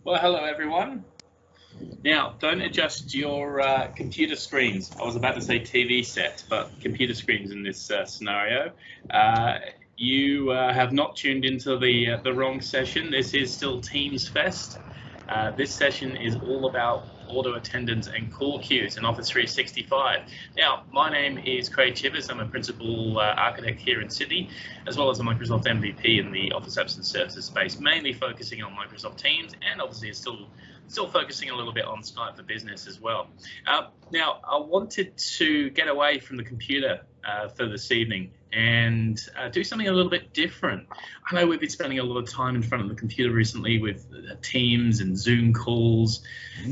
Well, hello everyone. Now, don't adjust your computer screens. I was about to say TV set, but computer screens in this scenario. Uh, you have not tuned into the wrong session. This is still Teams Fest. This session is all about auto attendants and call queues in Office 365. Now, my name is Craig Chiffers. I'm a principal architect here in Sydney, as well as a Microsoft MVP in the Office Apps and Services space, mainly focusing on Microsoft Teams, and obviously still focusing a little bit on Skype for Business as well. Now, I wanted to get away from the computer for this evening and do something a little bit different. I know we've been spending a lot of time in front of the computer recently with Teams and Zoom calls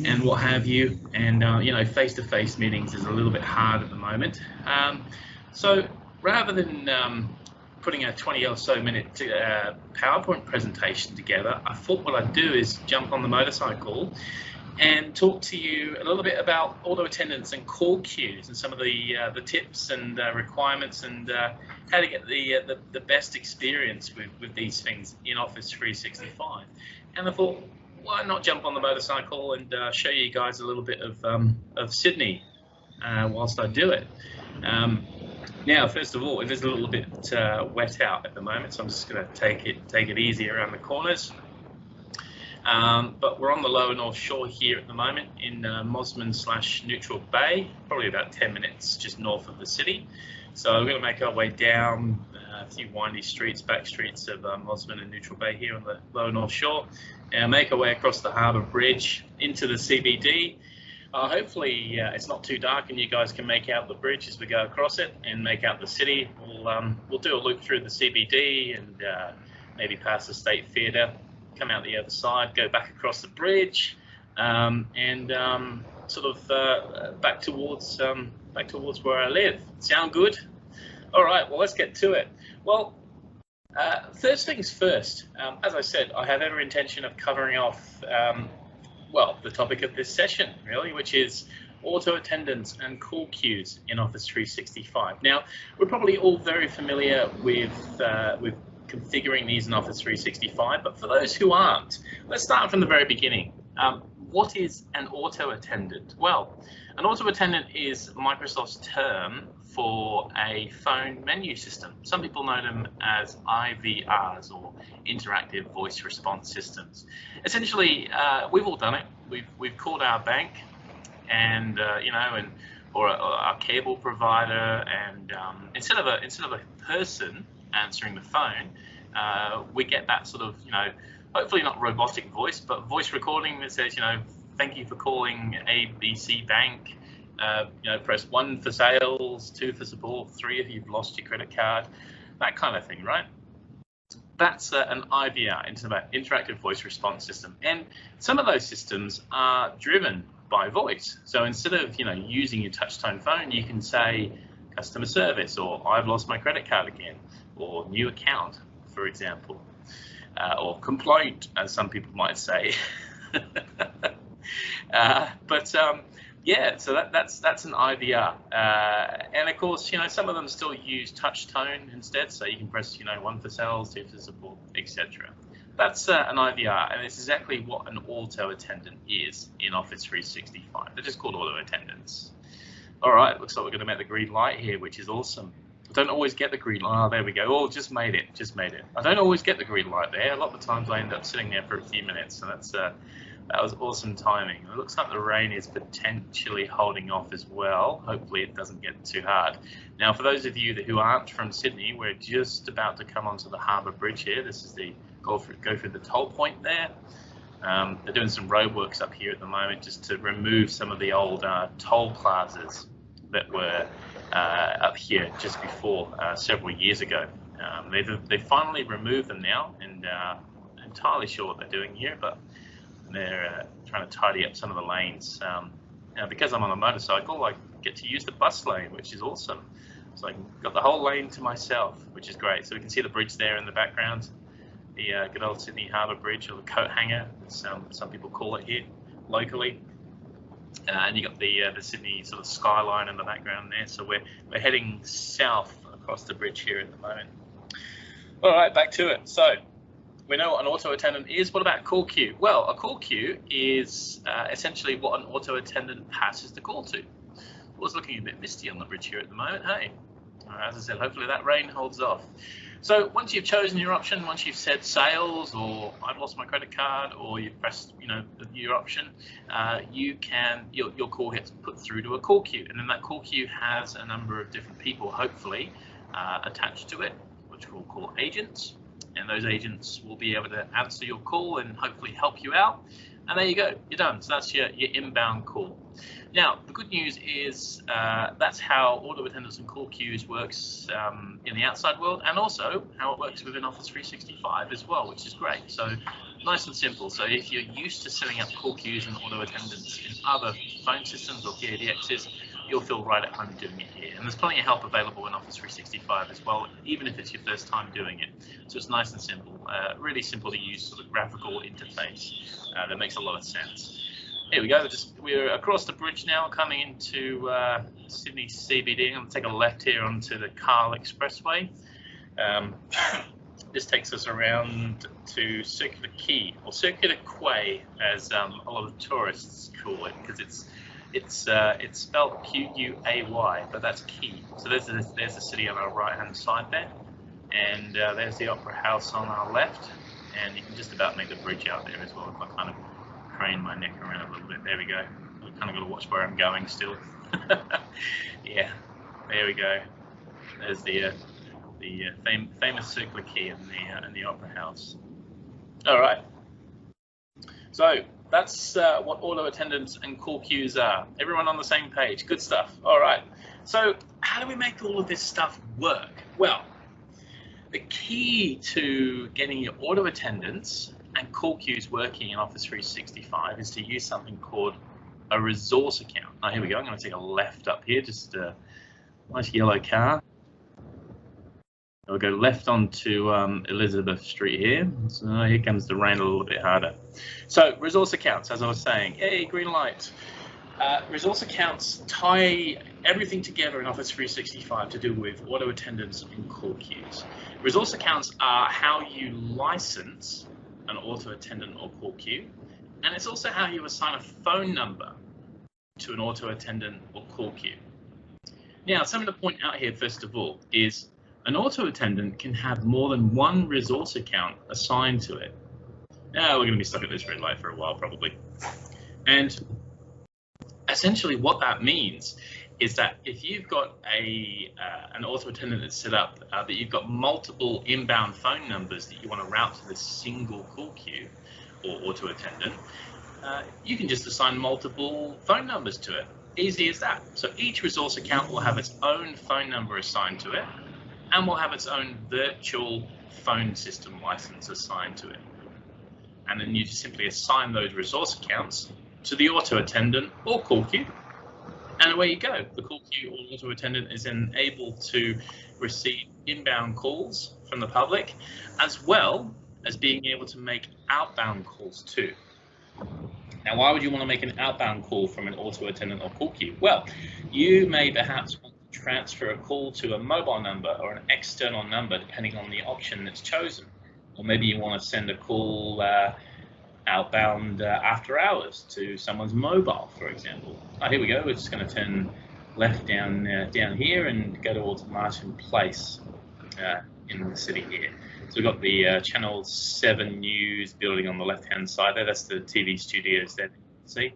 and what have you, and you know, face-to-face meetings is a little bit hard at the moment. So rather than putting a 20 or so minute PowerPoint presentation together, I thought what I'd do is jump on the motorcycle and talk to you a little bit about auto attendants and call queues and some of the tips and requirements and how to get the best experience with these things in Office 365. And I thought, why not jump on the motorcycle and show you guys a little bit of Sydney whilst I do it. Now, first of all, it is a little bit wet out at the moment, so I'm just going to take it easy around the corners. But we're on the lower North Shore here at the moment in Mosman/Neutral Bay, probably about 10 minutes just north of the city. So we're going to make our way down a few windy streets, back streets of Mosman and Neutral Bay here on the lower North Shore, and make our way across the Harbour Bridge into the CBD. Hopefully it's not too dark and you guys can make out the bridge as we go across it and make out the city. We'll do a loop through the CBD and maybe past the State Theatre, come out the other side, go back across the bridge, and sort of back towards where I live. Sound good? All right, well, let's get to it. Well, first things first, as I said, I have every intention of covering off well, the topic of this session, really, which is auto attendants and call queues in Office 365. Now, we're probably all very familiar with configuring these in Office 365, but for those who aren't, let's start from the very beginning. What is an auto attendant? Well, an auto attendant is Microsoft's term for a phone menu system. Some people know them as IVRs, or interactive voice response systems. Essentially, we've all done it. We've called our bank, and you know, or our cable provider, and instead of a person answering the phone, we get that sort of, you know, hopefully not robotic voice, but voice recording that says, you know, thank you for calling ABC Bank. You know, press 1 for sales, 2 for support, 3 if you've lost your credit card, that kind of thing, right? That's an IVR, interactive voice response system, and some of those systems are driven by voice. So instead of, you know, using your touch-tone phone, you can say customer service, or I've lost my credit card again, or new account, for example, or complaint, as some people might say. Yeah, so that's an IVR, and of course, you know, some of them still use touch tone instead, so you can press, you know, 1 for sales, 2 for support, etc. That's an IVR, and it's exactly what an auto attendant is in Office 365. They're just called auto attendants. All right, looks like we're going to make the green light here, which is awesome. I don't always get the green light. Oh, there we go. Oh, just made it. I don't always get the green light there. A lot of the times I end up sitting there for a few minutes, so that was awesome timing. It looks like the rain is potentially holding off as well. Hopefully it doesn't get too hard. Now, for those of you who aren't from Sydney, we're just about to come onto the Harbour Bridge here. This is the go through the toll point there. They're doing some roadworks up here at the moment just to remove some of the old toll plazas that were up here just before several years ago. They've finally removed them now, and I'm entirely sure what they're doing here, but they're trying to tidy up some of the lanes. Now, because I'm on a motorcycle, I get to use the bus lane, which is awesome. So I've got the whole lane to myself, which is great. So we can see the bridge there in the background, the good old Sydney Harbour Bridge, or the coat hanger, as some people call it here locally. And you got the Sydney sort of skyline in the background there. So we're heading south across the bridge here at the moment. All right, back to it. So we know what an auto attendant is. What about a call queue? Well, a call queue is essentially what an auto attendant passes the call to. It was looking a bit misty on the bridge here at the moment. Hey, as I said, hopefully that rain holds off. So once you've chosen your option, once you've said sales or I've lost my credit card, or you've pressed, your option, your call gets put through to a call queue, and then that call queue has a number of different people, hopefully, attached to it, which we'll call agents, and those agents will be able to answer your call and hopefully help you out. And there you go, you're done. So that's your inbound call. Now, the good news is that's how auto attendants and call queues works in the outside world, and also how it works within Office 365 as well, which is great. So nice and simple. So if you're used to setting up call queues and auto attendants in other phone systems or PABXs, you'll feel right at home doing it here. And there's plenty of help available in Office 365 as well, even if it's your first time doing it. So it's nice and simple, really simple to use sort of graphical interface that makes a lot of sense. Here we go, we're across the bridge now, coming into Sydney CBD. I'm going to take a left here onto the Carl Expressway. This takes us around to Circular Quay, or Circular Quay, as a lot of tourists call it, because it's spelled Q-U-A-Y, but that's Quay. So there's the city on our right-hand side there, and there's the Opera House on our left, and you can just about make the bridge out there as well if I kind of crane my neck around a little bit. There we go. I've kind of got to watch where I'm going still. Yeah, there we go. There's the famous Circular Quay in the Opera House. All right. So that's what auto attendants and call queues are. Everyone on the same page. Good stuff. All right. So how do we make all of this stuff work? Well, the key to getting your auto attendants and call queues working in Office 365 is to use something called a resource account. Oh, here we go. I'm going to take a left up here, just a nice yellow car. We'll go left onto Elizabeth Street here. So here comes the rain a little bit harder. So resource accounts, as I was saying, yay, green light. Resource accounts tie everything together in Office 365 to do with auto attendants and call queues. Resource accounts are how you license an auto attendant or call queue, and it's also how you assign a phone number to an auto attendant or call queue. Now, something to point out here first of all is an auto attendant can have more than one resource account assigned to it. Now we're going to be stuck at this red light for a while probably. And essentially what that means is that if you've got an auto attendant that's set up that you've got multiple inbound phone numbers that you want to route to this single call queue or auto attendant, you can just assign multiple phone numbers to it. Easy as that. So each resource account will have its own phone number assigned to it, and will have its own virtual phone system license assigned to it. And then you just simply assign those resource accounts to the auto attendant or call queue, and away you go. The call queue or auto attendant is then able to receive inbound calls from the public, as well as being able to make outbound calls too. Now, why would you want to make an outbound call from an auto attendant or call queue? Well, you may perhaps want to transfer a call to a mobile number or an external number, depending on the option that's chosen. Or maybe you want to send a call outbound after hours to someone's mobile, for example. Oh, here we go. We're just going to turn left down here and go towards Martin Place in the city here. So we've got the Channel 7 News building on the left-hand side there. That's the TV studios there, you can see.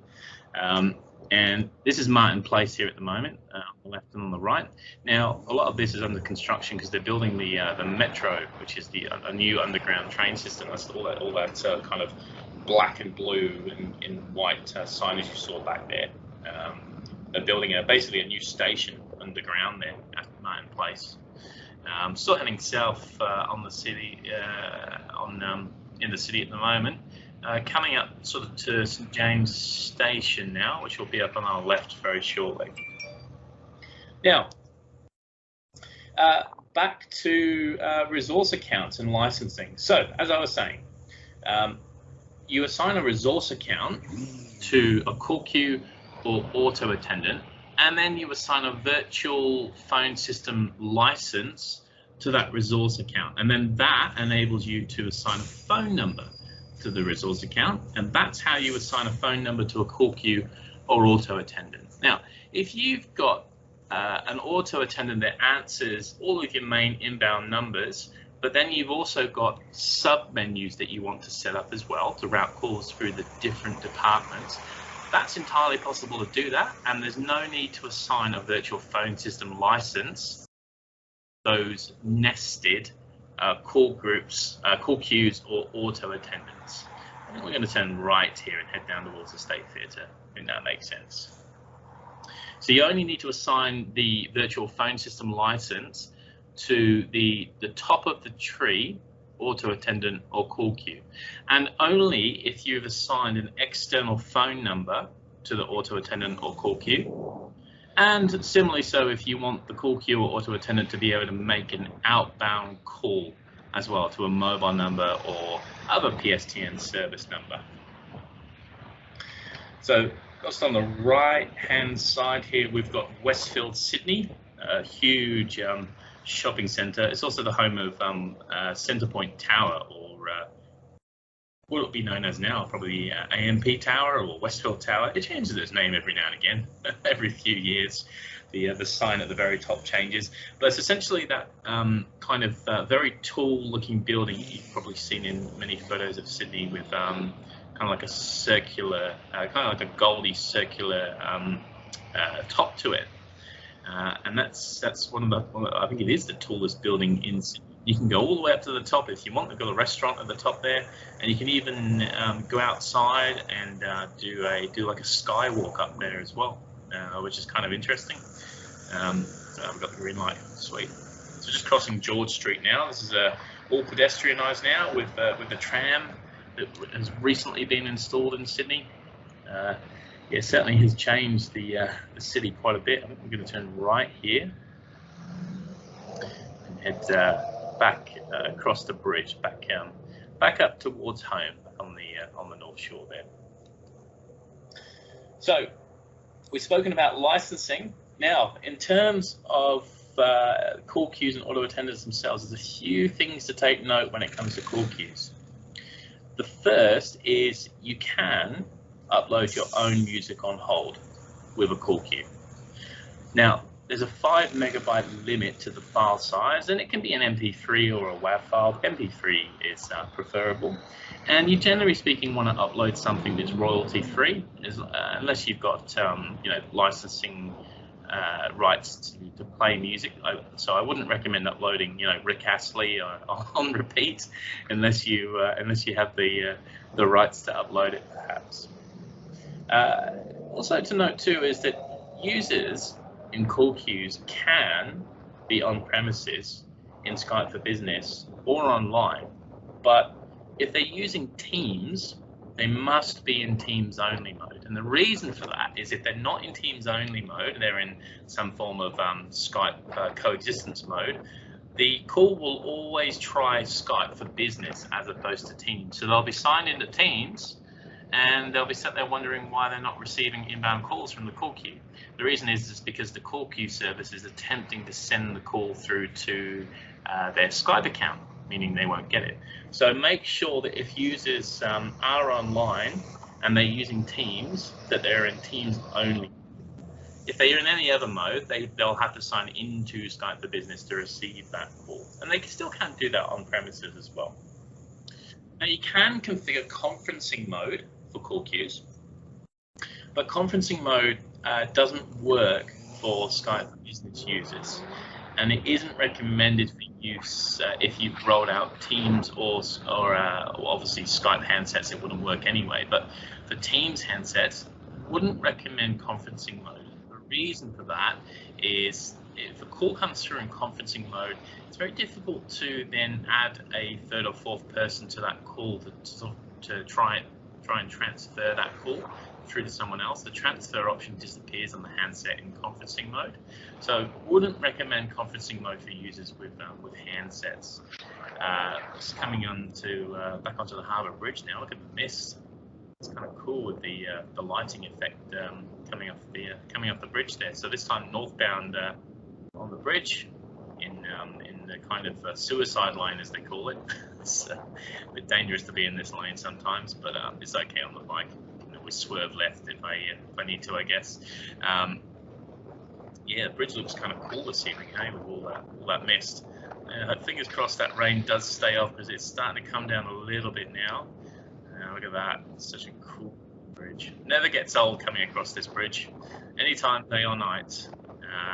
And this is Martin Place here at the moment, on the left and on the right. Now, a lot of this is under construction because they're building the Metro, which is a new underground train system. That's all that kind of black and blue and in white signage you saw back there. They're building basically a new station underground there at Martin Place. Still heading south on the city, in the city at the moment. Coming up sort of to St James Station now, which will be up on our left very shortly. Now, back to resource accounts and licensing. So, as I was saying, you assign a resource account to a call queue or auto attendant, and then you assign a virtual phone system license to that resource account, and then that enables you to assign a phone number to the resource account, and that's how you assign a phone number to a call queue or auto attendant. Now, if you've got an auto attendant that answers all of your main inbound numbers, but then you've also got sub menus that you want to set up as well to route calls through the different departments, that's entirely possible to do that, and there's no need to assign a virtual phone system license those nested call groups, call queues or auto attendants. I think we're going to turn right here and head down towards the State Theatre. I think that makes sense. So you only need to assign the virtual phone system license to the top of the tree, auto attendant or call queue, and only if you've assigned an external phone number to the auto attendant or call queue, and similarly so if you want the call queue or auto attendant to be able to make an outbound call as well to a mobile number or other PSTN service number. So just on the right hand side here, we've got Westfield Sydney, a huge shopping centre. It's also the home of Centrepoint Tower, or what will it be known as now? Probably AMP Tower or Westfield Tower. It changes its name every now and again, every few years. The sign at the very top changes, but it's essentially that kind of very tall-looking building you've probably seen in many photos of Sydney, with kind of like a circular, kind of like a goldy circular top to it. And that's one of the, I think it is the tallest building in Sydney. You can go all the way up to the top if you want. They've got a restaurant at the top there, and you can even go outside and do like a skywalk up there as well, which is kind of interesting. I've got the green light, sweet. So just crossing George Street now. This is all pedestrianised now with the tram that has recently been installed in Sydney. Yeah, certainly has changed the city quite a bit. I think we're going to turn right here and head back across the bridge, back up towards home on the North Shore there. So we've spoken about licensing. Now, in terms of call queues and auto attendants themselves, there's a few things to take note when it comes to call queues. The first is you can upload your own music on hold with a call queue. Now, there's a 5 megabyte limit to the file size, and it can be an MP3 or a WAV file. MP3 is preferable, and you generally speaking want to upload something that's royalty free, unless you've got licensing rights to play music. So I wouldn't recommend uploading Rick Astley on repeat unless you have the rights to upload it, perhaps. Also to note too is that users in call queues can be on premises in Skype for Business or online, but if they're using Teams, they must be in Teams only mode. And the reason for that is if they're not in Teams only mode, they're in some form of Skype coexistence mode, the call will always try Skype for Business as opposed to Teams. So they'll be signed into Teams, and they'll be sat there wondering why they're not receiving inbound calls from the call queue. The reason is because the call queue service is attempting to send the call through to their Skype account, meaning they won't get it. So make sure that if users are online and they're using Teams, that they're in Teams only. If they're in any other mode, they'll have to sign into Skype for Business to receive that call. And they still can't do that on premises as well. Now you can configure conferencing mode for call queues, but conferencing mode doesn't work for Skype for Business users, and it isn't recommended for use if you've rolled out Teams or obviously Skype handsets. It wouldn't work anyway, but for Teams handsets, wouldn't recommend conferencing mode. The reason for that is if a call comes through in conferencing mode, it's very difficult to then add a third or fourth person to that call to try and transfer that call through to someone else. The transfer option disappears on the handset in conferencing mode. So wouldn't recommend conferencing mode for users with handsets. Just coming on to back onto the Harbour Bridge now. Look at the mist. It's kind of cool with the lighting effect coming off the bridge there. So this time northbound on the bridge in in the kind of suicide lane, as they call it. It's a bit dangerous to be in this lane sometimes, but it's okay on the bike. You can always swerve left if I need to, I guess. Yeah, the bridge looks kind of cool this evening, hey, with all that mist. Fingers crossed that rain does stay off, because it's starting to come down a little bit now. Look at that, it's such a cool bridge. Never gets old coming across this bridge, anytime, day or night.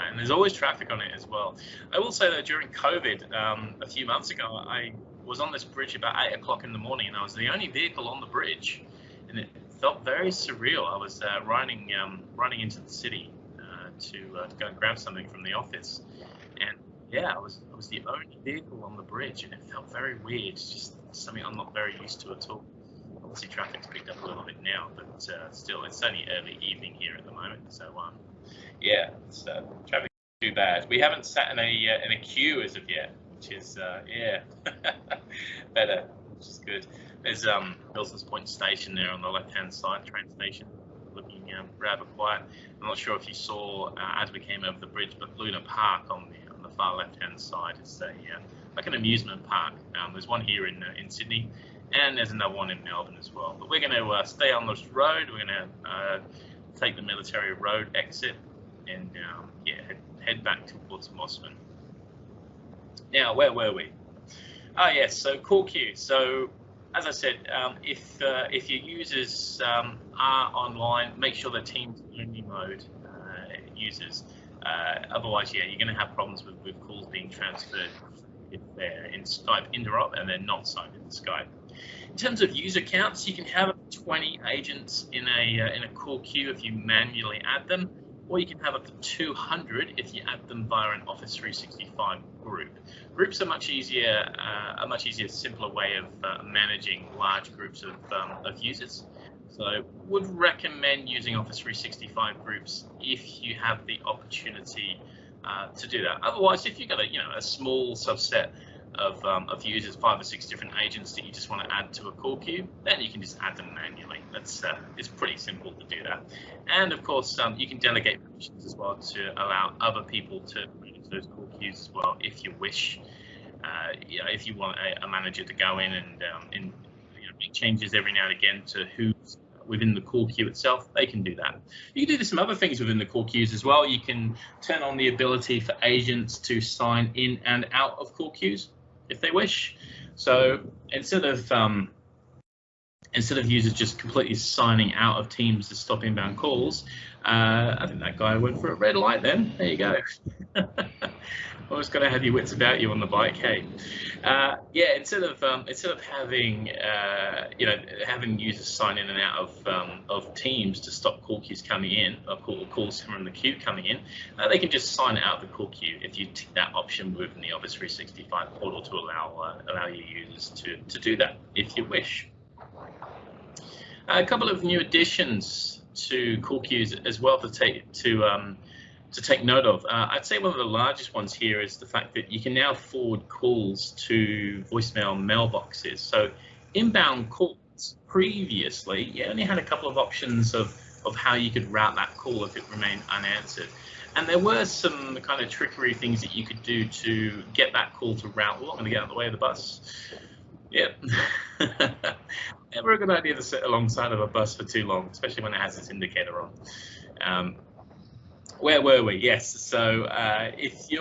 And there's always traffic on it as well. I will say that during COVID, a few months ago, I was on this bridge about 8 o'clock in the morning, and I was the only vehicle on the bridge, and it felt very surreal. I was running into the city to go and grab something from the office, and yeah, I was the only vehicle on the bridge, and it felt very weird. It's just something I'm not very used to at all. Obviously, traffic's picked up a little bit now, but still, it's only early evening here at the moment. So yeah, it's, traffic isn't too bad. We haven't sat in a queue as of yet, which is yeah, better, which is good. There's Milsons Point Station there on the left-hand side, train station, looking rather quiet. I'm not sure if you saw as we came over the bridge, but Luna Park on the far left-hand side is like an amusement park. There's one here in Sydney, and there's another one in Melbourne as well. But we're going to stay on this road. We're going to take the Military Road exit and yeah, head back towards Mosman. Now, where were we? Yes, so call queue. So as I said, if your users are online, make sure they're Teams only mode users. Otherwise, yeah, you're going to have problems with calls being transferred if they're in Skype interop and they're not signed into Skype. In terms of user counts, you can have 20 agents in a call queue if you manually add them, or you can have up to 200 if you add them via an Office 365 group. Groups are much easier, simpler way of managing large groups of users. So would recommend using Office 365 groups if you have the opportunity to do that. Otherwise, if you've got a small subset of users, 5 or 6 different agents that you just want to add to a call queue, then you can just add them manually. That's it's pretty simple to do that. And of course, you can delegate permissions as well to allow other people to manage those call queues as well if you wish. If you want a manager to go in and make changes every now and again to who's within the call queue itself, they can do that. You can do some other things within the call queues as well. You can turn on the ability for agents to sign in and out of call queues if they wish. So instead of users just completely signing out of Teams to stop inbound calls, I think that guy went for a red light then. There you go. Always got to have your wits about you on the bike, hey. Yeah, instead of having having users sign in and out of Teams to stop call queues coming in, or calls from the queue coming in, they can just sign out of the call queue if you tick that option within the Office 365 portal to allow your users to do that if you wish. A couple of new additions to call queues as well to take note of. I'd say one of the largest ones here is the fact that you can now forward calls to voicemail mailboxes. So inbound calls, previously, you only had a couple of options of how you could route that call if it remained unanswered. And there were some kind of trickery things that you could do to get that call to route. Oh, I'm going to get out of the way of the bus. Yep. Never a good idea to sit alongside of a bus for too long, especially when it has its indicator on. Where were we? Yes. So if you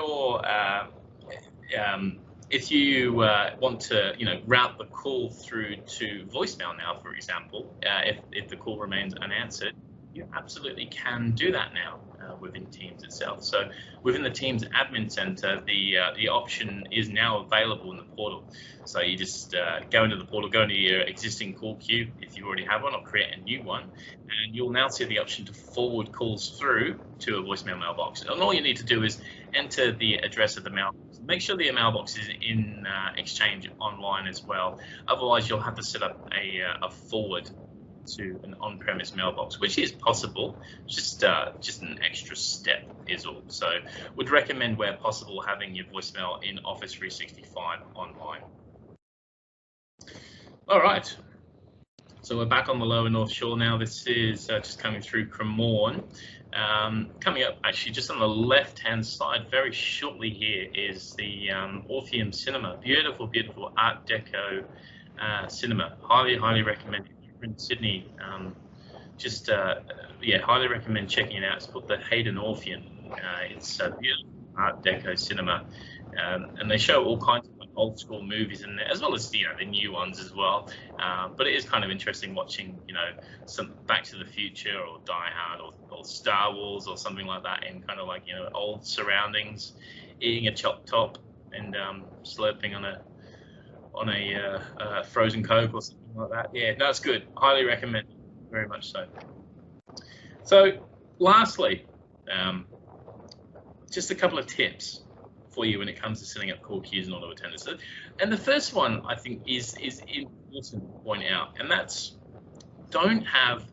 want to route the call through to voicemail now, for example, if the call remains unanswered, you absolutely can do that now within Teams itself. So within the Teams admin center, the option is now available in the portal. So you just go into the portal, go into your existing call queue if you already have one, or create a new one, and you'll now see the option to forward calls through to a voicemail mailbox. And all you need to do is enter the address of the mailbox. Make sure the mailbox is in Exchange Online as well. Otherwise, you'll have to set up a forward to an on-premise mailbox, which is possible, just an extra step is all. So would recommend, where possible, having your voicemail in Office 365 online. All right, So we're back on the lower North Shore now. This is just coming through Cremorne. Coming up actually just on the left-hand side, very shortly here, is the Orpheum Cinema. Beautiful, beautiful Art Deco cinema. Highly recommend it. If you're in Sydney, yeah, highly recommend checking it out. It's called the Hayden Orpheum. It's a beautiful Art Deco cinema, and they show all kinds of old school movies in there, as well as the new ones as well. But it is kind of interesting watching some Back to the Future or Die Hard or Star Wars or something like that in kind of like old surroundings, eating a chopped top and slurping on a frozen Coke or something like that. Yeah, no, it's good. Highly recommend it. Very much so. So lastly, just a couple of tips for you when it comes to setting up call queues and auto attendants. And the first one I think is important to point out, and that's don't have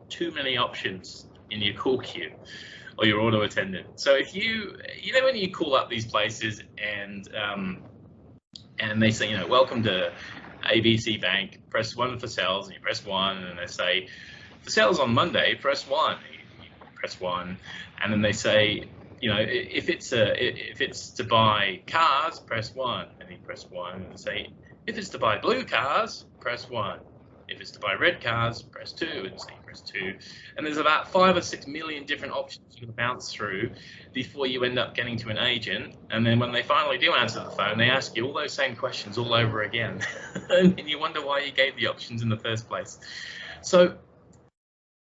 too many options in your call queue or your auto attendant. So if when you call up these places and they say, welcome to ABC Bank, press 1 for sales, and you press 1, and they say, for sales on Monday, press 1. You press 1, and then they say, if it's to buy cars, press 1, and you press 1, and they say, if it's to buy blue cars, press 1. If it's to buy red cars, press 2, and so you press 2. And there's about 5 or 6 million different options you can bounce through before you end up getting to an agent. And then when they finally do answer the phone, they ask you all those same questions all over again. And you wonder why you gave the options in the first place. So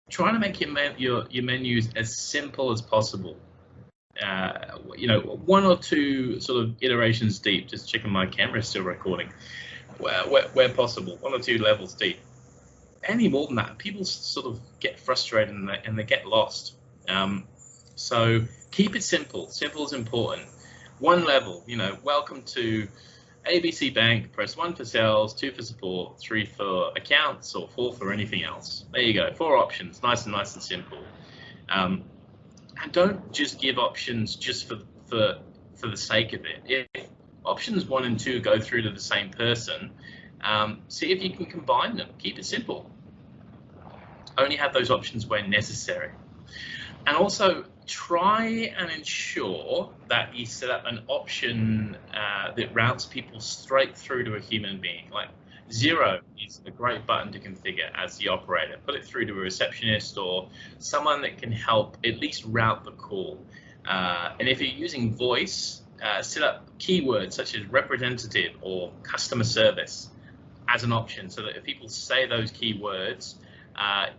try to make your menus as simple as possible. 1 or 2 sort of iterations deep. Just checking my camera is still recording. Where possible, 1 or 2 levels deep. Any more than that, people sort of get frustrated and they get lost. So keep it simple. Simple is important. 1 level, welcome to ABC Bank, press 1 for sales, 2 for support, 3 for accounts, or 4 for anything else. There you go, 4 options, nice and simple. And don't just give options just for the sake of it. If options 1 and 2 go through to the same person, see if you can combine them. Keep it simple. Only have those options where necessary. And also try and ensure that you set up an option that routes people straight through to a human being. Like 0 is a great button to configure as the operator. Put it through to a receptionist or someone that can help at least route the call. And if you're using voice, set up keywords such as representative or customer service as an option, so that if people say those keywords,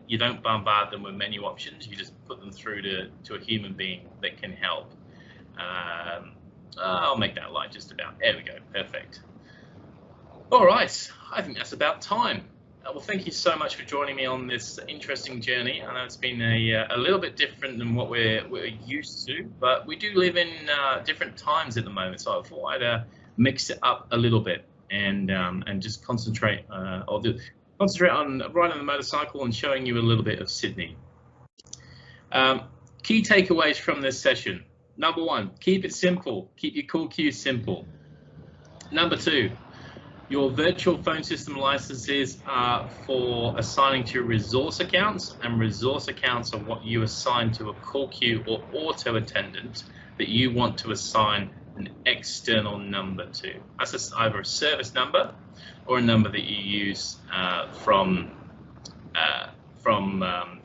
you don't bombard them with menu options. You just put them through to a human being that can help. I'll make that light just about. There we go. Perfect. All right. I think that's about time. Well, thank you so much for joining me on this interesting journey. I know it's been a little bit different than what we're used to, but we do live in different times at the moment. So I thought I'd mix it up a little bit and just concentrate on riding the motorcycle and showing you a little bit of Sydney. Key takeaways from this session. Number 1, keep it simple. Keep your call queues simple. Number 2, your virtual phone system licenses are for assigning to resource accounts, and resource accounts are what you assign to a call queue or auto attendant that you want to assign an external number to. That's either a service number or a number that you use from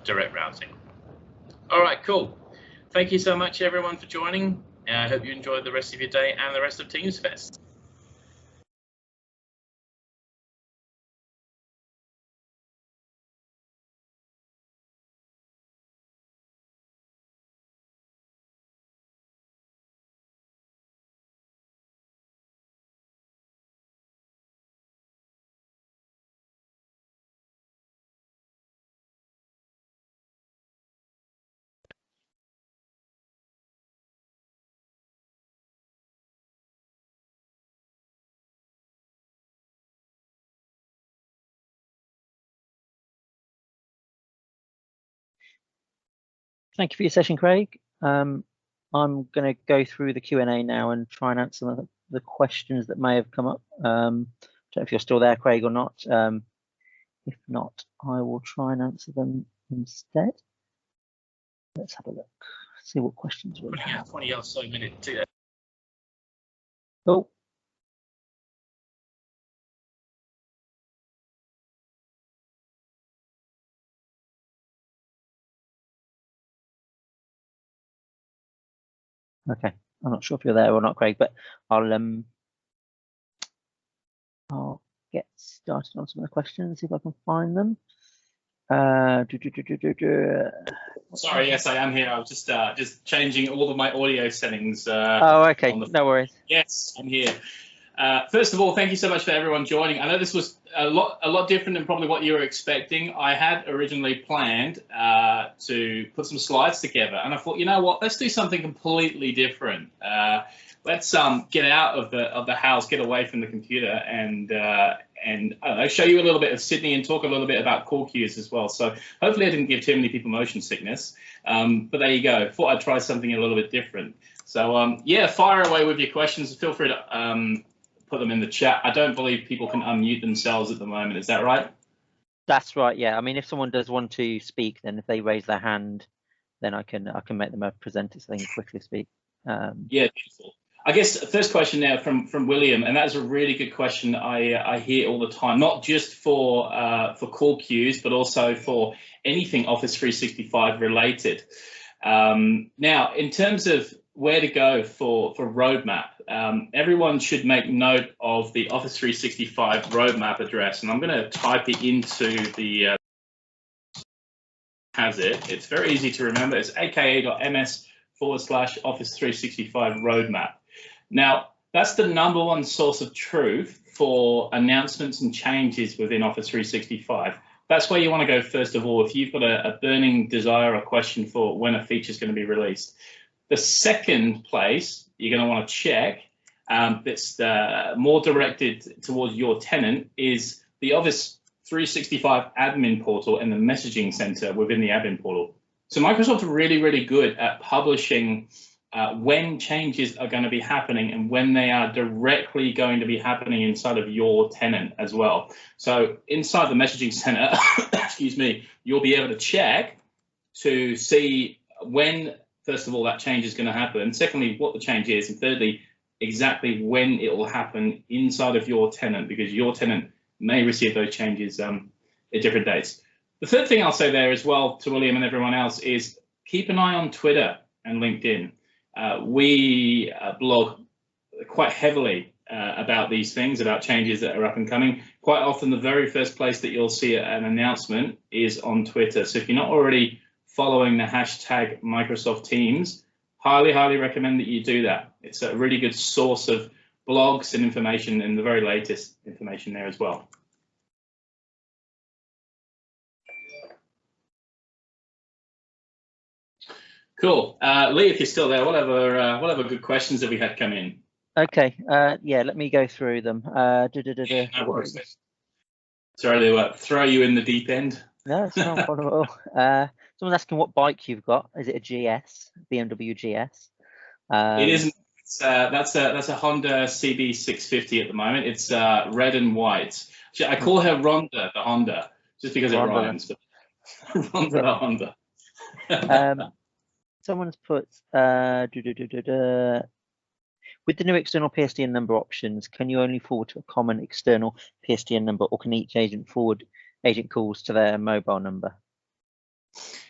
direct routing. All right, cool. Thank you so much, everyone, for joining. I hope you enjoyed the rest of your day and the rest of Teams Fest. Thank you for your session, Craig. I'm going to go through the Q&A now and try and answer some of the questions that may have come up. I don't know if you're still there, Craig, or not. If not, I will try and answer them instead. Let's have a look, see what questions we Putting have. out 20 or so minutes to Oh. Okay, I'm not sure if you're there or not, Craig, but I'll get started on some of the questions, see if I can find them. Sorry, yes, I am here. I was just changing all of my audio settings. Oh, okay, no worries. Yes, I'm here. First of all, thank you so much for everyone joining. I know this was a lot different than probably what you were expecting. I had originally planned to put some slides together, and I thought, you know what, let's do something completely different. Let's get out of the house, get away from the computer, and I don't know, show you a little bit of Sydney and talk a little bit about call queues as well. So hopefully I didn't give too many people motion sickness, but there you go. Thought I'd try something a little bit different. So yeah, fire away with your questions. Feel free to put them in the chat. I don't believe people can unmute themselves at the moment. Is that right? That's right. Yeah. I mean, if someone does want to speak, then if they raise their hand, then I can make them a presenter so they can quickly speak. Yeah, beautiful. I guess the first question now from William, and that's a really good question I hear all the time, not just for call queues, but also for anything Office 365 related. Now, in terms of where to go for roadmap, everyone should make note of the Office 365 roadmap address, and I'm going to type it into the It's very easy to remember. It's aka.ms/Office 365 roadmap. Now, that's the #1 source of truth for announcements and changes within Office 365. That's where you want to go first of all if you've got a burning desire or question for when a feature is going to be released. The second place you're going to want to check that's more directed towards your tenant is the Office 365 admin portal and the messaging center within the admin portal. So Microsoft are really, really good at publishing when changes are going to be happening and when they are directly going to be happening inside of your tenant as well. So inside the messaging center, excuse me, you'll be able to check to see when, first of all, that change is going to happen. Secondly, what the change is. And thirdly, exactly when it will happen inside of your tenant, because your tenant may receive those changes at different dates. The third thing I'll say there as well to William and everyone else is keep an eye on Twitter and LinkedIn. We blog quite heavily about these things, about changes that are up and coming. Quite often, the very first place that you'll see an announcement is on Twitter. So if you're not already following the hashtag Microsoft Teams, highly, highly recommend that you do that. It's a really good source of blogs and information and the very latest information there as well. Cool. Lee, if you're still there, whatever good questions have we had come in? Okay. Yeah, let me go through them. No worries. Sorry to throw you in the deep end. No, it's not a problem at all. Someone's asking what bike you've got. Is it a GS, BMW GS? It isn't. That's a Honda CB650 at the moment. It's red and white. I call her Rhonda the Honda just because Rhonda. It rhymes. But Rhonda the Honda. Someone's put with the new external PSTN number options, can you only forward to a common external PSTN number, or can each agent forward agent calls to their mobile number?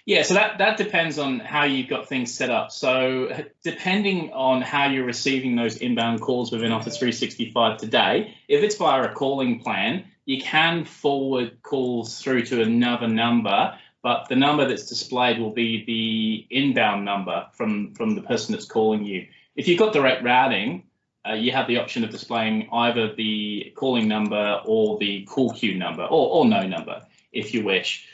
Yeah, so that depends on how you've got things set up. So depending on how you're receiving those inbound calls within Office 365 today, if it's via a calling plan, you can forward calls through to another number, but the number that's displayed will be the inbound number from the person that's calling you. If you've got direct routing, you have the option of displaying either the calling number or the call queue number, or no number, if you wish.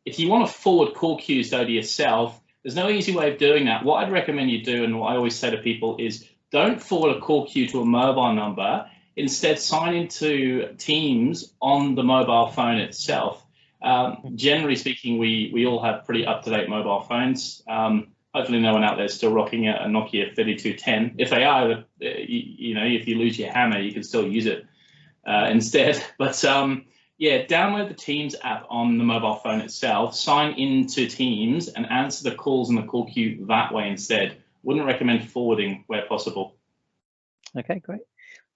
If you want to forward call queues though to yourself, there's no easy way of doing that. What I'd recommend you do, and what I always say to people, is don't forward a call queue to a mobile number. Instead, sign into Teams on the mobile phone itself. Generally speaking, we all have pretty up-to-date mobile phones. Hopefully no one out there is still rocking a Nokia 3210. If they are, if you lose your hammer, you can still use it instead. But Yeah, download the Teams app on the mobile phone itself, sign into Teams, and answer the calls in the call queue that way instead. Wouldn't recommend forwarding where possible. Okay, great.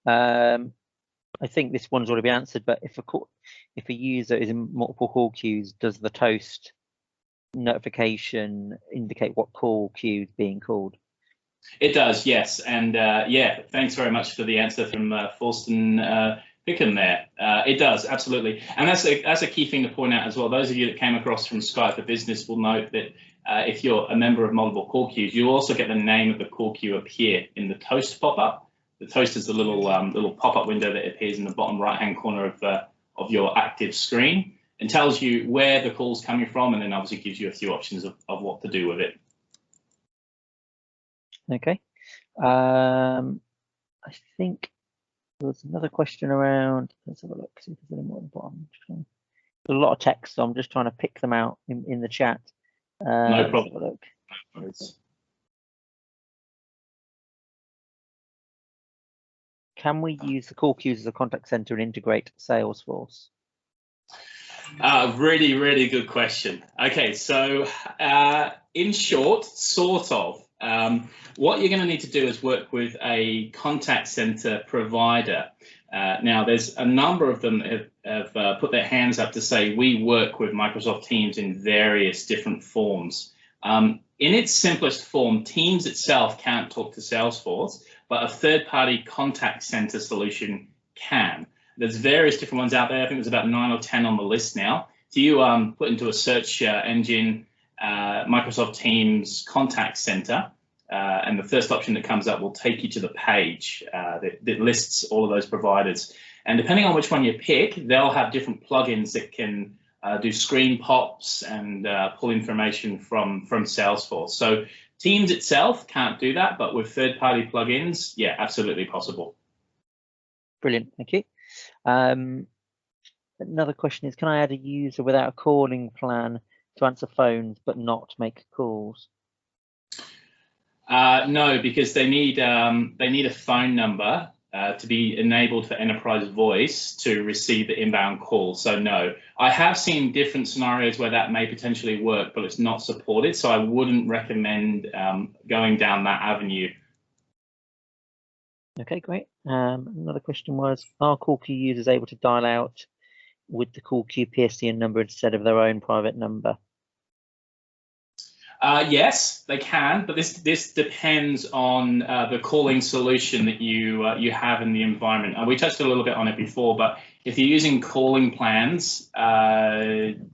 I think this one's already been answered, but if a user is in multiple call queues, does the toast notification indicate what call queue is being called? It does, yes. And yeah, thanks very much for the answer from Forsten Pickham there. It does, absolutely. And that's a key thing to point out as well. Those of you that came across from Skype for Business will note that if you're a member of multiple call queues, you'll also get the name of the call queue appear in the toast pop-up. The toast is the little pop-up window that appears in the bottom right-hand corner of your active screen and tells you where the call's coming from, and then obviously gives you a few options of what to do with it. Okay. I think there's another question around. Let's have a look, see if there's any more at the bottom. There's a lot of text, so I'm just trying to pick them out in the chat. No problem. Let's have a look. Can we use the call queues as a contact center and integrate Salesforce? Really, really good question. Okay, so in short, sort of. What you're going to need to do is work with a contact center provider. Now, there's a number of them that have put their hands up to say we work with Microsoft Teams in various different forms. In its simplest form, Teams itself can't talk to Salesforce, but a third-party contact center solution can. There's various different ones out there. I think there's about 9 or 10 on the list now. If you put into a search engine Microsoft Teams Contact Center, and the first option that comes up will take you to the page that lists all of those providers. And depending on which one you pick, they'll have different plugins that can do screen pops and pull information from Salesforce. So Teams itself can't do that, but with third-party plugins, yeah, absolutely possible. Brilliant, thank you. Another question is, can I add a user without a calling plan to answer phones but not make calls? No, because they need a phone number to be enabled for enterprise voice to receive the inbound call. So no, I have seen different scenarios where that may potentially work, but it's not supported. So I wouldn't recommend going down that avenue. Okay, great. Another question was, are call queue users able to dial out with the call queue PSTN number instead of their own private number? Yes, they can, but this depends on the calling solution that you have in the environment. We touched a little bit on it before, but if you're using calling plans,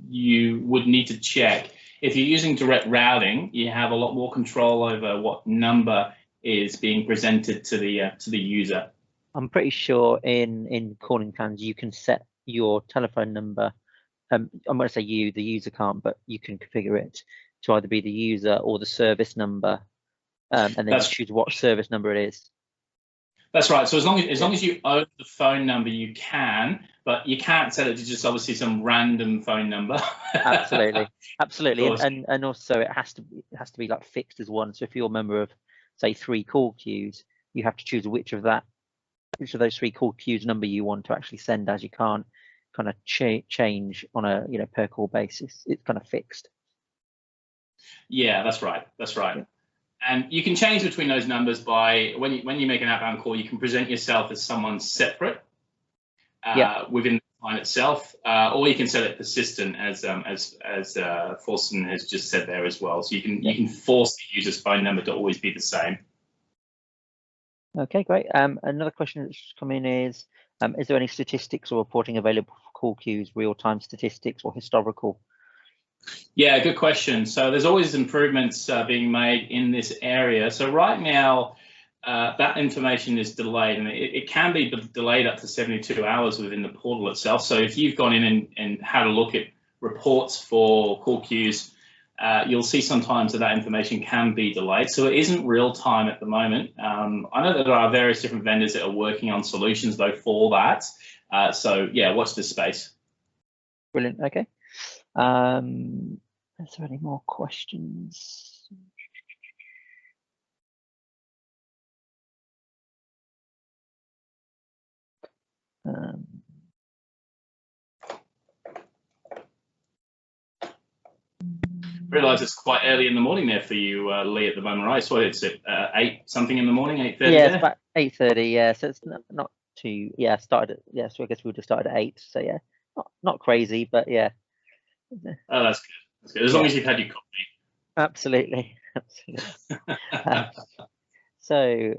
you would need to check. If you're using direct routing, you have a lot more control over what number is being presented to the user. I'm pretty sure in calling plans you can set your telephone number. I'm going to say you, the user can't, but you can configure it to either be the user or the service number, and then you choose what service number it is. That's right. So as long as you own the phone number, you can, but you can't set it to just obviously some random phone number. Absolutely, absolutely, and also it has to be like fixed as one. So if you're a member of, say, 3 call queues, you have to choose which of those 3 call queues number you want to actually send, as you can't kind of change on a per call basis. It's kind of fixed. Yeah, that's right. That's right. Yeah. And you can change between those numbers by when you make an outbound call, you can present yourself as someone separate within the client itself, or you can set it persistent as Forsten has just said there as well. So you can force the user's phone number to always be the same. Okay, great. Another question that's come in is there any statistics or reporting available for call queues, real-time statistics or historical? Yeah, good question. So there's always improvements being made in this area. So right now, that information is delayed, and it can be delayed up to 72 hours within the portal itself. So if you've gone in and had a look at reports for call queues, you'll see sometimes that information can be delayed. So it isn't real time at the moment. I know that there are various different vendors that are working on solutions though for that. So yeah, watch this space. Brilliant. Okay. Is there any more questions? realise it's quite early in the morning there for you, Lee, at the moment, right? So it's at 8 something in the morning, 8:30. Yeah, it's about 8:30. Yeah, so it's not too. Yeah, started at, yeah. So I guess we would have started at 8. So yeah, not crazy, but yeah. Oh, that's good. That's good. As long as you've had your coffee. Absolutely, absolutely. So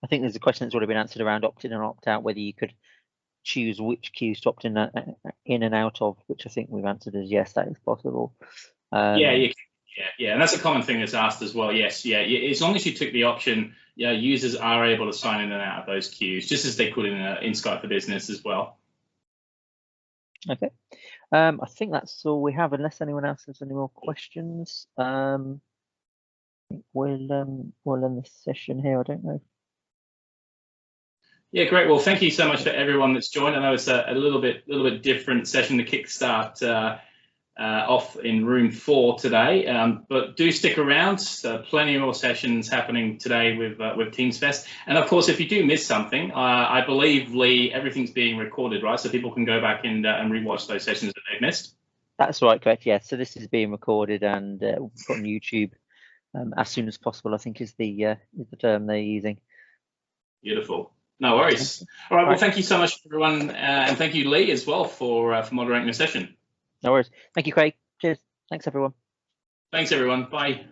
I think there's a question that's already been answered around opt-in and opt-out, whether you could choose which queues to opt in and out of, which I think we've answered as yes, that is possible. Yeah, and that's a common thing that's asked as well. Yes, yeah, as long as you took the option, users are able to sign in and out of those queues, just as they could in Skype for Business as well. Okay, I think that's all we have, unless anyone else has any more questions. I think we'll end this session here. I don't know. Yeah, great. Well, thank you so much for everyone that's joined. I know it's a little bit different session to kickstart off in room 4 today, but do stick around. Plenty more sessions happening today with Teams Fest. And of course, if you do miss something, I believe, Lee, everything's being recorded, right? So people can go back and rewatch those sessions that they've missed. That's right, correct. Yeah. So this is being recorded and put on YouTube as soon as possible, I think is the term they're using. Beautiful. No worries. All right. Well, thank you so much, everyone, and thank you, Lee, as well for moderating the session. No worries. Thank you, Craig. Cheers. Thanks, everyone. Thanks, everyone. Bye.